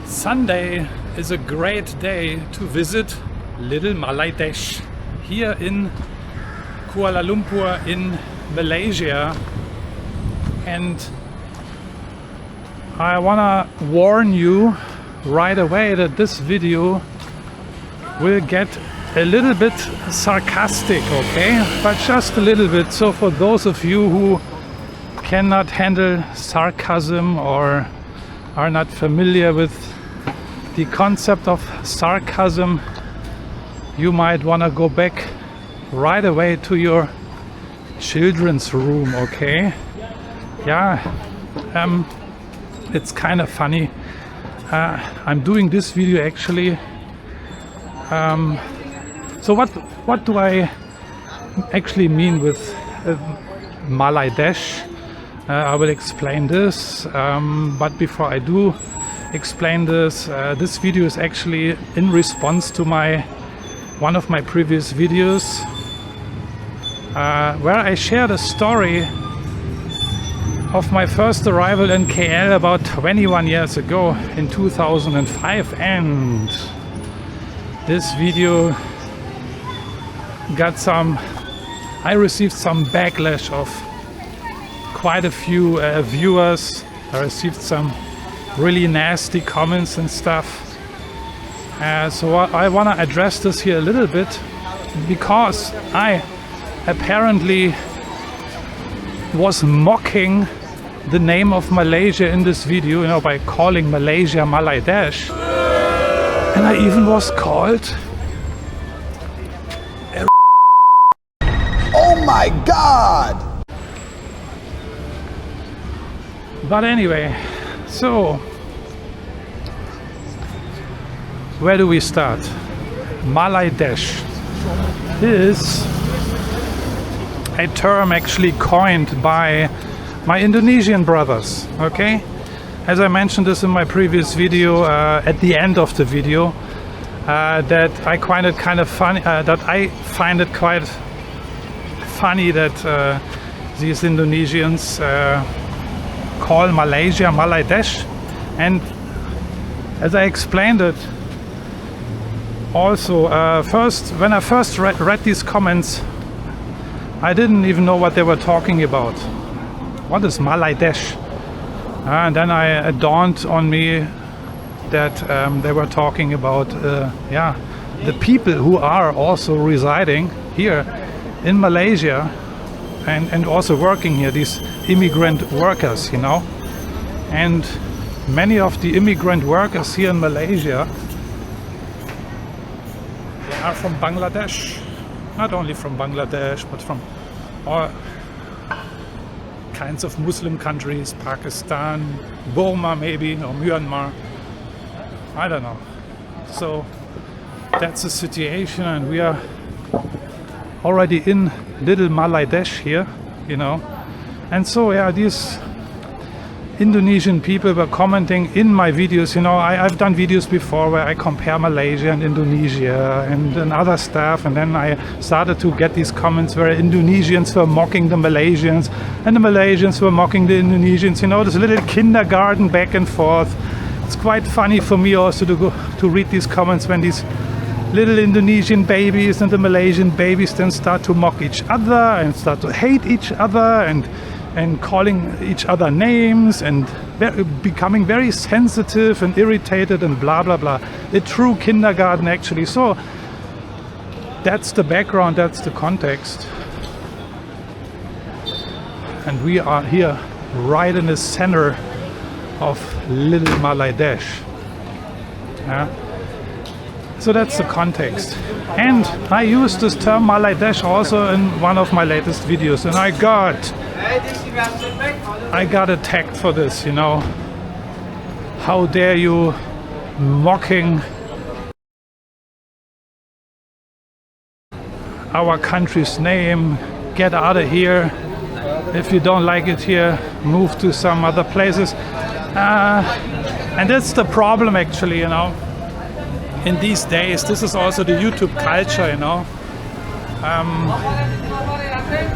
Sunday is a great day to visit little Maladesh here in Kuala Lumpur in Malaysia. And I wanna warn you right away that this video will get a little bit sarcastic, okay? But just a little bit. So for those of you who cannot handle sarcasm or are not familiar with the concept of sarcasm, you might want to go back right away to your children's room, okay? Yeah, it's kind of funny. I'm doing this video actually. So what do I actually mean with Maladesh? I will explain this, but before I do explain this, this video is actually in response to one of my previous videos where I shared a story of my first arrival in KL about 21 years ago in 2005, and this video got I received some backlash of quite a few viewers. I received some really nasty comments and stuff. So I want to address this here a little bit because I apparently was mocking the name of Malaysia in this video, you know, by calling Malaysia Maladesh. And I even was called Oh my God! But anyway, so where do we start? Maladesh is a term actually coined by my Indonesian brothers, okay? As I mentioned this in my previous video, at the end of the video, that I find it kind of funny, that I find it quite funny that these Indonesians call Malaysia Maladesh. And as I explained it also, when I first read these comments, I didn't even know what they were talking about. What is Maladesh? And then it dawned on me that they were talking about the people who are also residing here in Malaysia and also working here, these immigrant workers, you know. And many of the immigrant workers here in Malaysia, they are from Bangladesh. Not only from Bangladesh, but from all kinds of Muslim countries, Pakistan, Burma maybe, or Myanmar, I don't know. So that's the situation, and we are already in little Maladesh here, you know. And so yeah, these Indonesian people were commenting in my videos, you know. I've done videos before where I compare Malaysia and Indonesia and other stuff, and then I started to get these comments where Indonesians were mocking the Malaysians and the Malaysians were mocking the Indonesians, you know, this little kindergarten back and forth. It's quite funny for me also to read these comments when these little Indonesian babies and the Malaysian babies then start to mock each other and start to hate each other and calling each other names and becoming very sensitive and irritated and blah blah blah. A true kindergarten actually. So that's the background, that's the context. And we are here right in the center of little Maladesh. Yeah. So that's the context. And I used this term Maladesh also in one of my latest videos, and I got attacked for this, you know. How dare you mocking our country's name? Get out of here. If you don't like it here, move to some other places. And that's the problem actually, you know. In these days, this is also the YouTube culture, you know.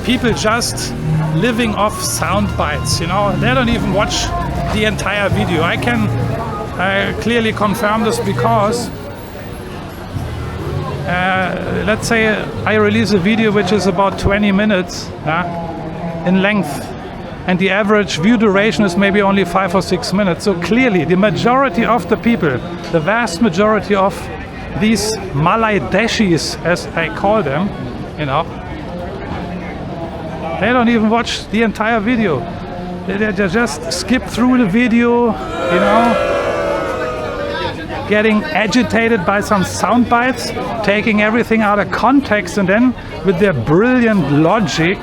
People just living off sound bites, you know. They don't even watch the entire video. I can I clearly confirm this because let's say I release a video which is about 20 minutes in length, and the average view duration is maybe only 5 or 6 minutes. So clearly the majority of the people, the vast majority of these Malaydesh, as I call them, you know, they don't even watch the entire video. They just skip through the video, you know, getting agitated by some sound bites, taking everything out of context, and then with their brilliant logic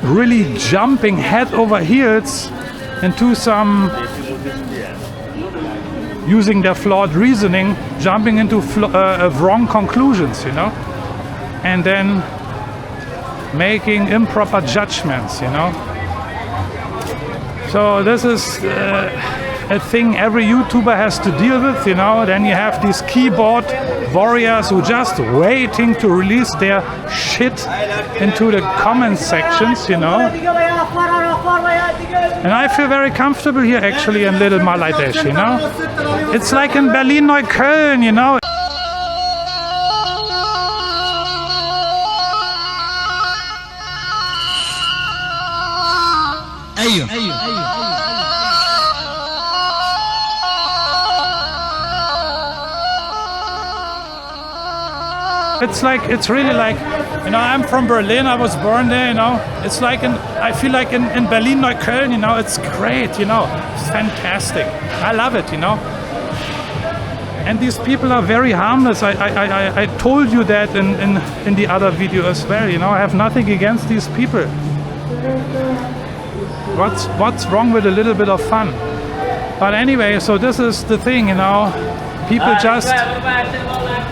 really jumping head over heels into some, using their flawed reasoning, jumping into wrong conclusions, you know, and then making improper judgments, you know. So this is a thing every YouTuber has to deal with, you know. Then you have these keyboard warriors who just waiting to release their shit into the comment sections, you know. And I feel very comfortable here actually in little Maladesh, you know. It's like in Berlin-Neukölln, you know. It's really like, you know, I'm from Berlin, I was born there, you know. It's like I feel like in Berlin-Neukölln, you know, it's great, you know, it's fantastic. I love it, you know. And these people are very harmless. I told you that in the other video as well, you know. I have nothing against these people. What's wrong with a little bit of fun? But anyway, so this is the thing, you know. People just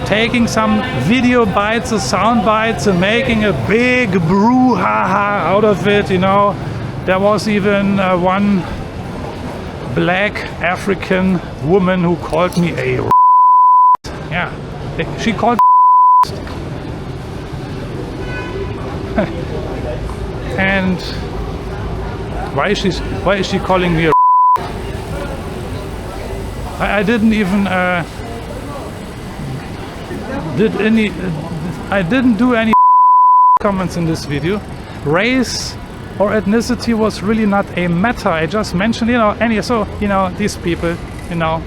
taking some video bites or sound bites and making a big brouhaha out of it, you know. There was even one black African woman who called me a yeah, she called and why is she calling me a I didn't even I didn't do any comments in this video. Race or ethnicity was really not a matter. I just mentioned, you know, so, you know, these people, you know,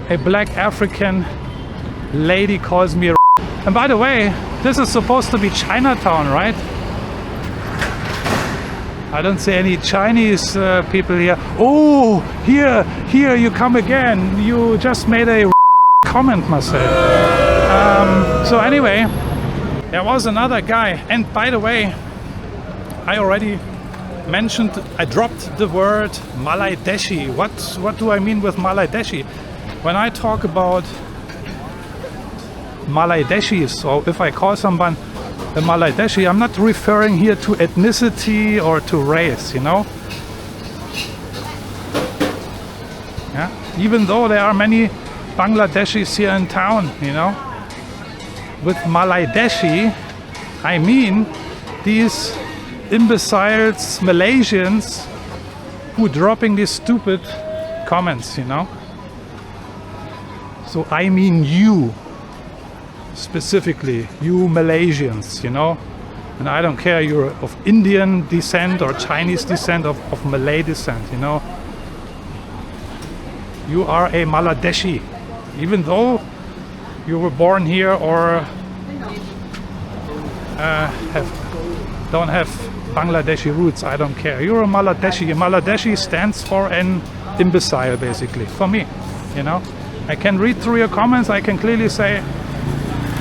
a black African lady calls me a and by the way, this is supposed to be Chinatown, right? I don't see any Chinese people here. Oh, here you come again. You just made a comment, Marcel. So anyway, there was another guy, and by the way, I already mentioned, I dropped the word Maladeshi. What do I mean with Maladeshi? When I talk about Maladeshis, so if I call someone a Maladeshi, I'm not referring here to ethnicity or to race, you know. Yeah, even though there are many Bangladeshis here in town, you know. With Maladeshi, I mean these imbeciles, Malaysians, who dropping these stupid comments, you know. So I mean you, specifically, you Malaysians, you know. And I don't care you're of Indian descent or Chinese descent, of Malay descent, you know. You are a Maladeshi, even though you were born here or don't have Bangladeshi roots. I don't care. You're a Maladeshi. Maladeshi stands for an imbecile, basically, for me, you know. I can read through your comments. I can clearly say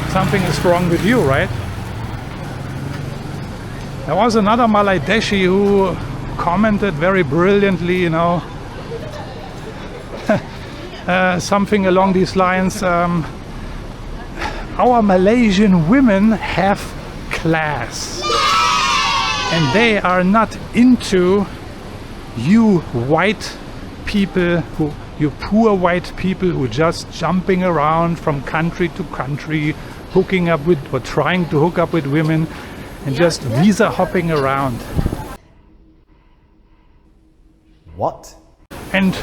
something is wrong with you, right? There was another Maladeshi who commented very brilliantly, you know, something along these lines. Our Malaysian women have class, and they are not into you white people, you poor white people who just jumping around from country to country, hooking up with or trying to hook up with women and just visa hopping around. What? And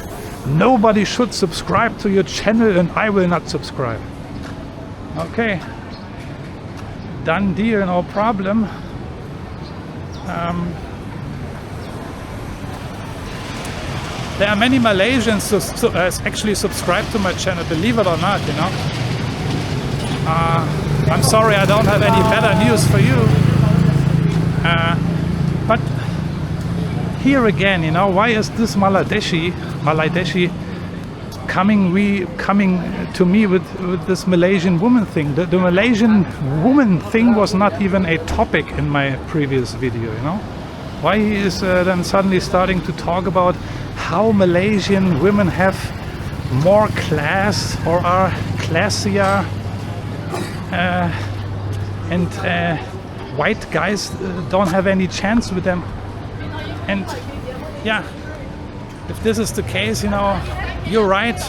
nobody should subscribe to your channel and I will not subscribe. Okay, done deal, no problem. There are many Malaysians who actually subscribe to my channel, believe it or not, you know. I'm sorry I don't have any better news for you. But here again, you know, why is this Maladeshi coming to me with this Malaysian woman thing? The Malaysian woman thing was not even a topic in my previous video, you know. Why he is then suddenly starting to talk about how Malaysian women have more class or are classier, and white guys don't have any chance with them. And yeah, if this is the case, you know, you're right.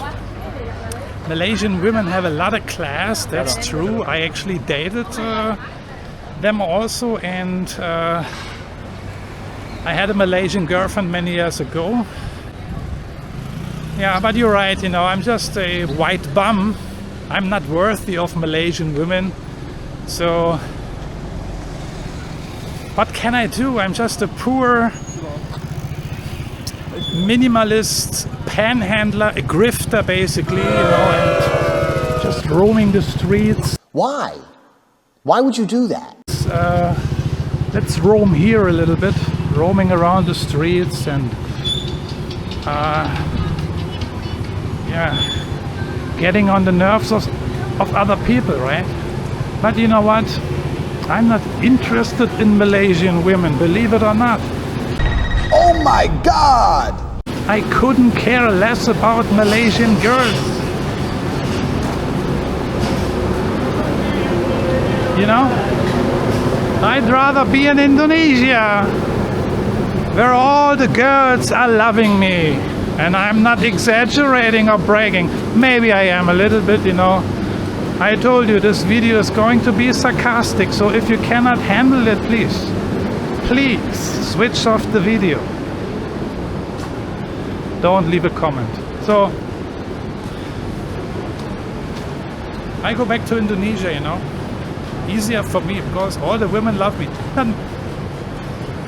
Malaysian women have a lot of class, that's true. I actually dated them also, and I had a Malaysian girlfriend many years ago. Yeah, but you're right, you know, I'm just a white bum. I'm not worthy of Malaysian women. So what can I do? I'm just a poor minimalist panhandler, a grifter basically, you know, and just roaming the streets. Why? Why would you do that? Let's roam here a little bit, roaming around the streets and yeah, getting on the nerves of other people, right? But you know what? I'm not interested in Malaysian women, believe it or not. Oh my God! I couldn't care less about Malaysian girls. You know? I'd rather be in Indonesia, where all the girls are loving me. And I'm not exaggerating or bragging. Maybe I am a little bit, you know. I told you this video is going to be sarcastic, so if you cannot handle it, please switch off the video. Don't leave a comment. So I go back to Indonesia, you know. Easier for me because all the women love me.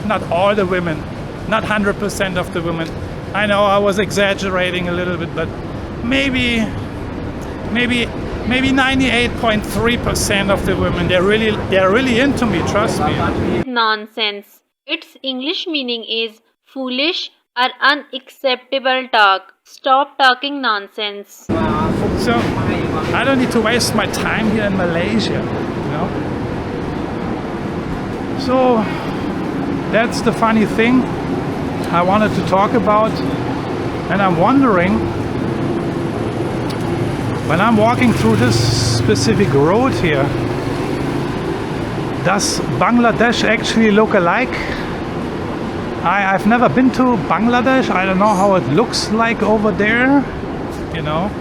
Not all the women, not 100% of the women. I know I was exaggerating a little bit, but maybe 98.3% of the women, they're really into me, trust me. Nonsense. Its English meaning is foolish or unacceptable talk. Stop talking nonsense. So I don't need to waste my time here in Malaysia, you know. So that's the funny thing I wanted to talk about, and I'm wondering, when I'm walking through this specific road here, does Bangladesh actually look alike? I've never been to Bangladesh. I don't know how it looks like over there, you know.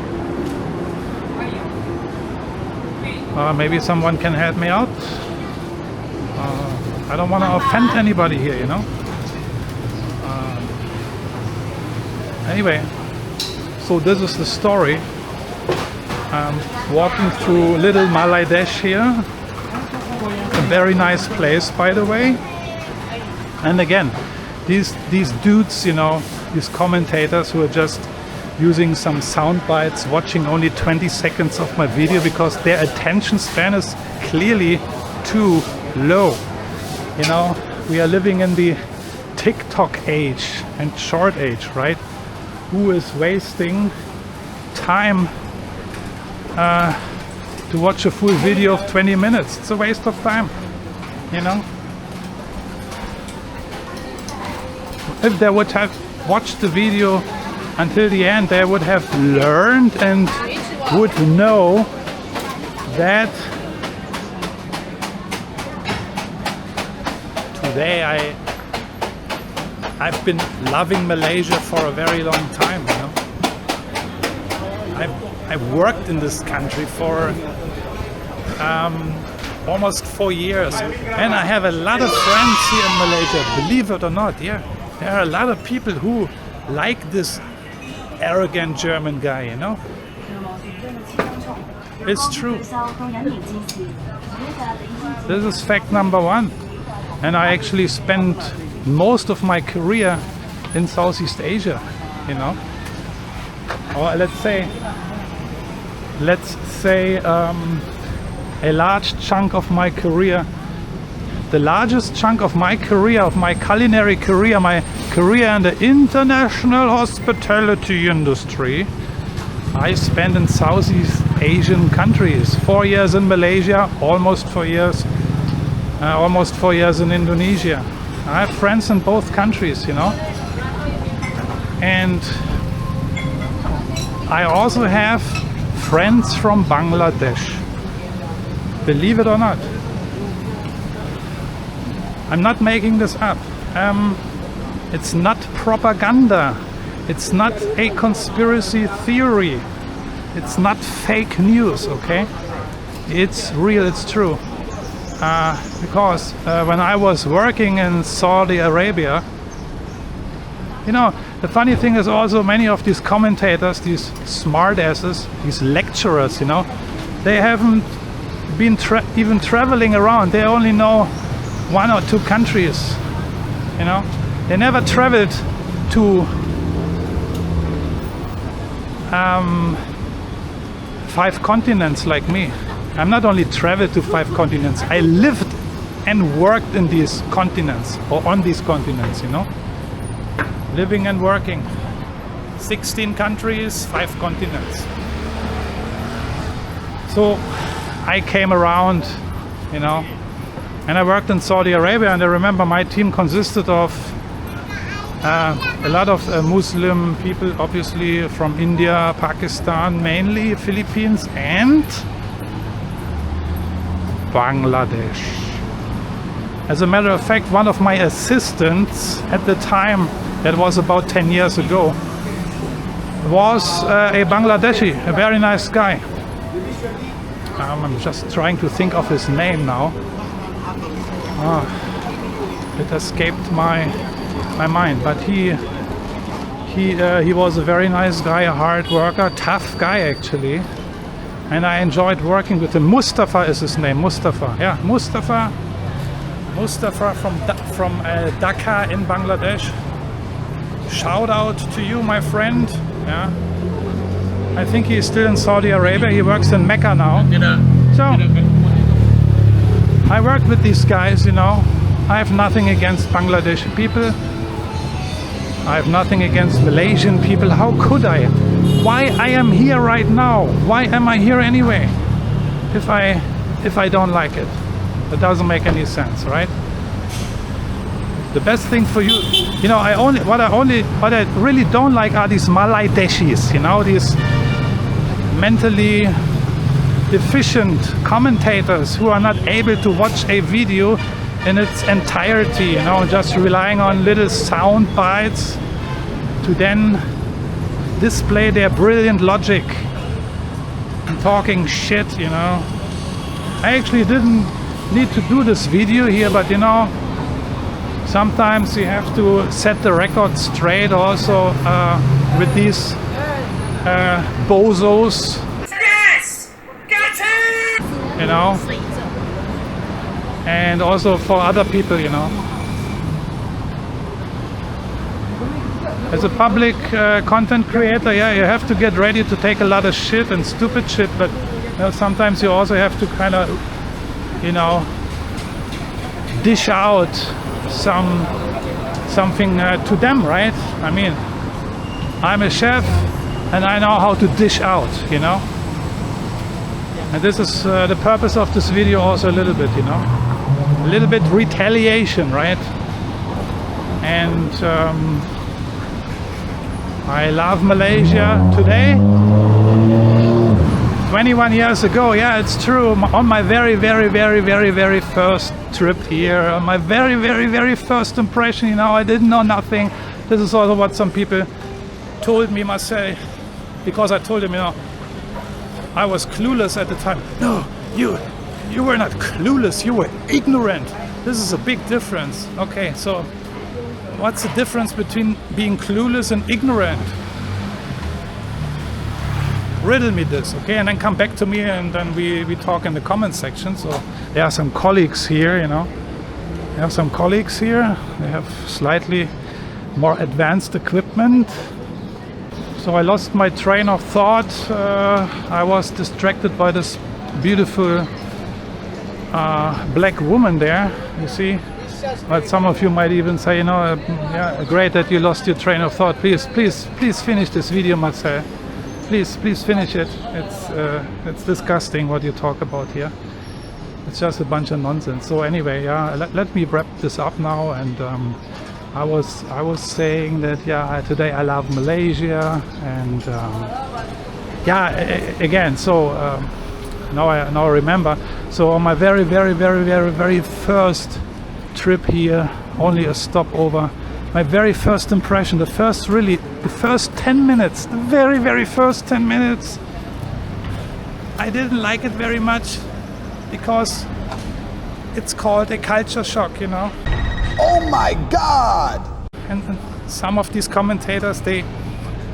Maybe someone can help me out. I don't want to offend anybody here, you know. Anyway, so this is the story. I'm walking through little Maladesh here. A very nice place, by the way. And again, these dudes, you know, these commentators who are just using some sound bites, watching only 20 seconds of my video because their attention span is clearly too low. You know, we are living in the TikTok age and short age, right? Who is wasting time to watch a full video of 20 minutes? It's a waste of time, you know. If they would have watched the video until the end, they would have learned and would know that today I've been loving Malaysia for a very long time, you know. I've worked in this country for almost 4 years, and I have a lot of friends here in Malaysia, believe it or not. Yeah, there are a lot of people who like this arrogant German guy, you know? It's true. This is fact number one. And I actually spent most of my career in Southeast Asia, you know? Or let's say a large chunk of my career, the largest chunk of my career, of my culinary career, my career in the international hospitality industry, I spent in Southeast Asian countries. 4 years in Malaysia, almost 4 years in Indonesia. I have friends in both countries, you know. And I also have friends from Bangladesh. Believe it or not. I'm not making this up. It's not propaganda. It's not a conspiracy theory. It's not fake news, okay? It's real, it's true. Because when I was working in Saudi Arabia, you know, the funny thing is also many of these commentators, these smartasses, these lecturers, you know, they haven't been even traveling around. They only know 1 or 2 countries, you know. They never traveled to 5 continents like me. I'm not only traveled to 5 continents, I lived and worked in these continents, or on these continents, you know. Living and working. 16 countries, 5 continents. So I came around, you know, and I worked in Saudi Arabia, and I remember my team consisted of a lot of Muslim people, obviously from India, Pakistan, mainly Philippines, and Bangladesh. As a matter of fact, one of my assistants at the time, that was about 10 years ago, was a Bangladeshi, a very nice guy. I'm just trying to think of his name now. It escaped my mind, but he was a very nice guy, a hard worker, tough guy actually, and I enjoyed working with him. Mustafa is his name. Mustafa, yeah, Mustafa from Dhaka in Bangladesh. Shout out to you, my friend. Yeah, I think he is still in Saudi Arabia. He works in Mecca now. So I worked with these guys, you know. I have nothing against Bangladeshi people. I have nothing against Malaysian people. How could I? Why I am here right now? Why am I here anyway? If I don't like it, it doesn't make any sense, right? The best thing for you, you know, what I really don't like are these Malaydesh, you know, these mentally deficient commentators who are not able to watch a video in its entirety, you know, just relying on little sound bites to then display their brilliant logic and talking shit, you know. I actually didn't need to do this video here, but you know, sometimes you have to set the record straight also with these bozos. Yes! Get him! You know? And also for other people, you know. As a public content creator, yeah, you have to get ready to take a lot of shit and stupid shit, but you know, sometimes you also have to kind of, you know, dish out something to them, right? I mean, I'm a chef and I know how to dish out, you know. And this is the purpose of this video also a little bit, you know. A little bit retaliation, right? And I love Malaysia today. 21 years ago, yeah, it's true. On my very first trip here, on my very first impression, you know, I didn't know nothing. This is also what some people told me, must say, because I told them, you know, I was clueless at the time. No, you were not clueless, you were ignorant. This is a big difference. Okay, so what's the difference between being clueless and ignorant? riddle me this, okay? And then come back to me, and then we talk in the comment section. So there are some colleagues here, you know. There are some colleagues here. They have slightly more advanced equipment. So I lost my train of thought. I was distracted by this beautiful black woman there, you see. But some of you might even say, you know, yeah, great that you lost your train of thought. Please finish this video, Marcel. Please finish it. It's disgusting what you talk about here. It's just a bunch of nonsense. So anyway, yeah, let me wrap this up now. And I was saying that, yeah, today I love Malaysia, and yeah, again, so now I remember. So on my very first trip here, only a stopover, my very first impression, the first 10 minutes, the very first 10 minutes, I didn't like it very much, because it's called a culture shock, you know. Oh my God! And some of these commentators, they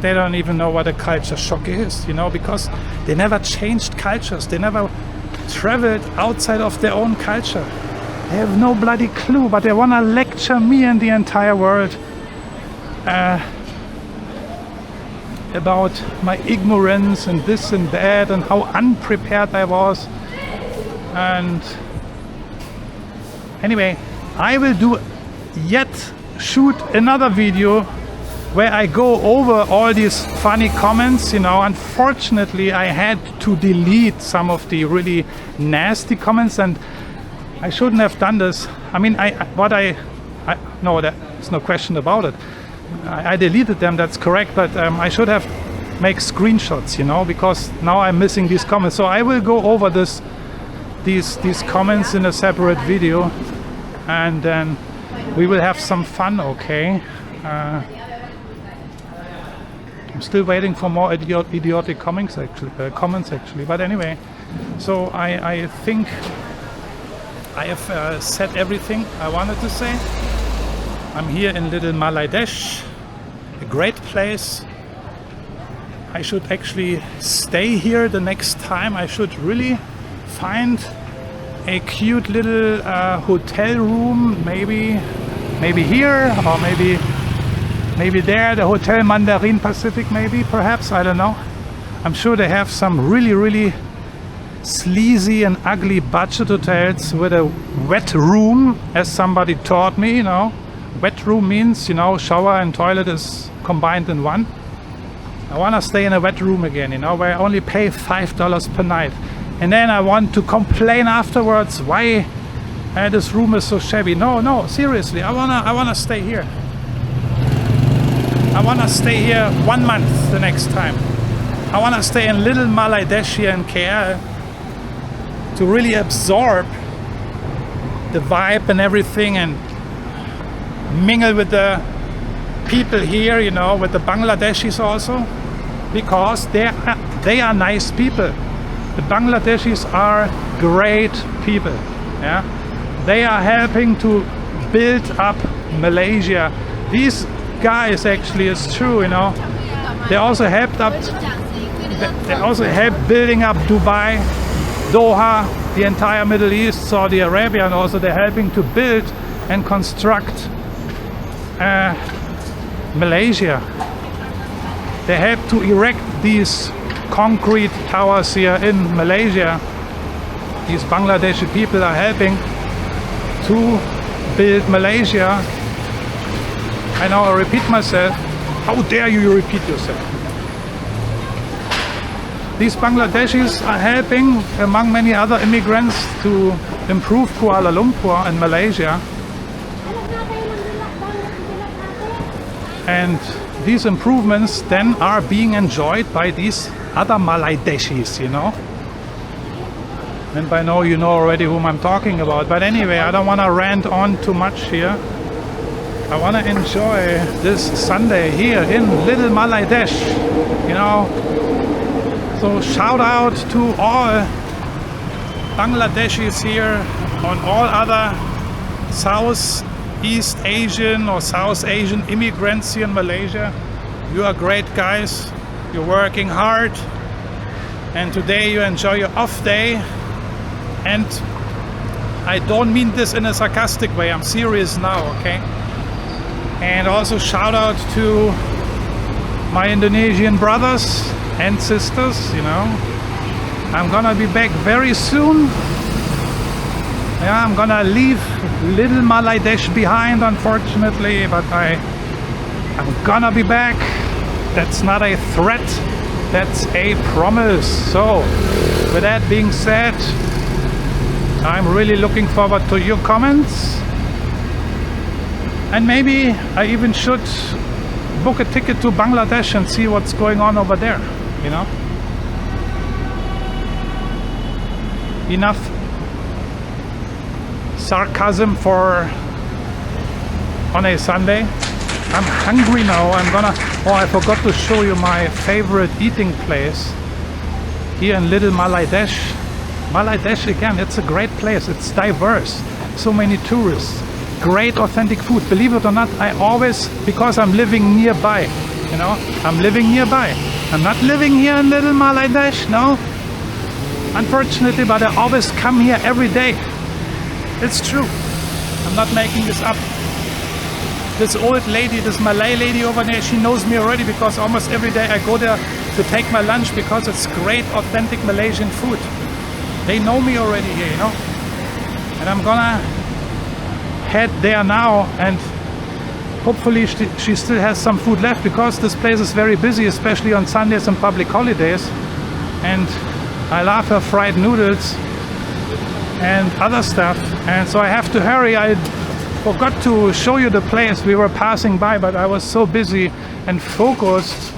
don't even know what a culture shock is, you know, because they never changed cultures, they never traveled outside of their own culture. They have no bloody clue, but they want to lecture me and the entire world about my ignorance and this and that, and how unprepared I was. And anyway, I will shoot another video where I go over all these funny comments, you know. Unfortunately, I had to delete some of the really nasty comments, and I shouldn't have done this. I mean, no, there's no question about it. I deleted them, that's correct, but I should have make screenshots, you know, because now I'm missing these comments. So I will go over these comments in a separate video, and then we will have some fun, okay? I'm still waiting for more idiotic comments actually. But anyway, so I think I have said everything I wanted to say. I'm here in little Maladesh, a great place. I should actually stay here the next time. I should really find a cute little hotel room, maybe here, or maybe there, the Hotel Mandarin Pacific, perhaps, I don't know. I'm sure they have some really sleazy and ugly budget hotels with a wet room, as somebody taught me, you know. Wet room means, you know, shower and toilet is combined in one. I want to stay in a wet room again, you know, where I only pay $5 per night. And then I want to complain afterwards why this room is so shabby. No, seriously, I wanna stay here. I wanna stay here 1 month the next time. I wanna stay in little Maladesh here in KL to really absorb the vibe and everything, and mingle with the people here, you know, with the Bangladeshis also, because they are nice people. The Bangladeshis are great people, yeah. They are helping to build up Malaysia. These guys, actually, it's true, you know. They also helped building up Dubai, Doha, the entire Middle East, Saudi Arabia, and also they're helping to build and construct Malaysia. They helped to erect these concrete towers here in Malaysia. These Bangladeshi people are helping to build Malaysia. I now repeat myself. How dare you repeat yourself? These Bangladeshis are helping, among many other immigrants, to improve Kuala Lumpur and Malaysia. And these improvements then are being enjoyed by these other Malaydesis, you know. And by now you know already whom I'm talking about. But anyway, I don't want to rant on too much here. I want to enjoy this Sunday here in little Maladesh, you know. So shout out to all Bangladeshis here, on all other Southeast Asian or South Asian immigrants here in Malaysia. You are great guys. You're working hard. and today you enjoy your off day. And I don't mean this in a sarcastic way, I'm serious now, okay? And also shout out to my Indonesian brothers and sisters, you know. I'm gonna be back very soon. Yeah, I'm gonna leave little Maladesh behind, unfortunately, but I'm gonna be back. That's not a threat, that's a promise. So, with that being said, I'm really looking forward to your comments. And maybe I even should book a ticket to Bangladesh and see what's going on over there, you know? Enough sarcasm for on a Sunday. I'm hungry now. Oh, I forgot to show you my favorite eating place here in Little Maladesh. Maladesh, again, it's a great place. It's diverse. So many tourists. Great authentic food. Believe it or not, I always, because I'm living nearby, you know, I'm living nearby. I'm not living here in Little Maladesh, no. Unfortunately, but I always come here every day. It's true. I'm not making this up. This old lady, this Malay lady over there, she knows me already because almost every day I go there to take my lunch because it's great authentic Malaysian food. They know me already here, you know. And I'm gonna head there now, and hopefully she still has some food left because this place is very busy, especially on Sundays and public holidays. And I love her fried noodles and other stuff, and so I have to hurry. I forgot to show you the place we were passing by, but I was so busy and focused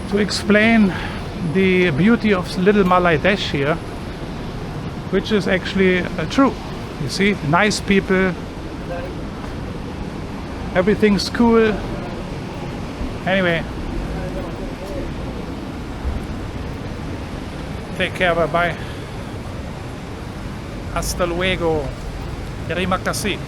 to explain the beauty of Little Maladesh here, which is actually true. You see, nice people, everything's cool. Anyway, take care, bye bye. Hasta luego. Terima kasih.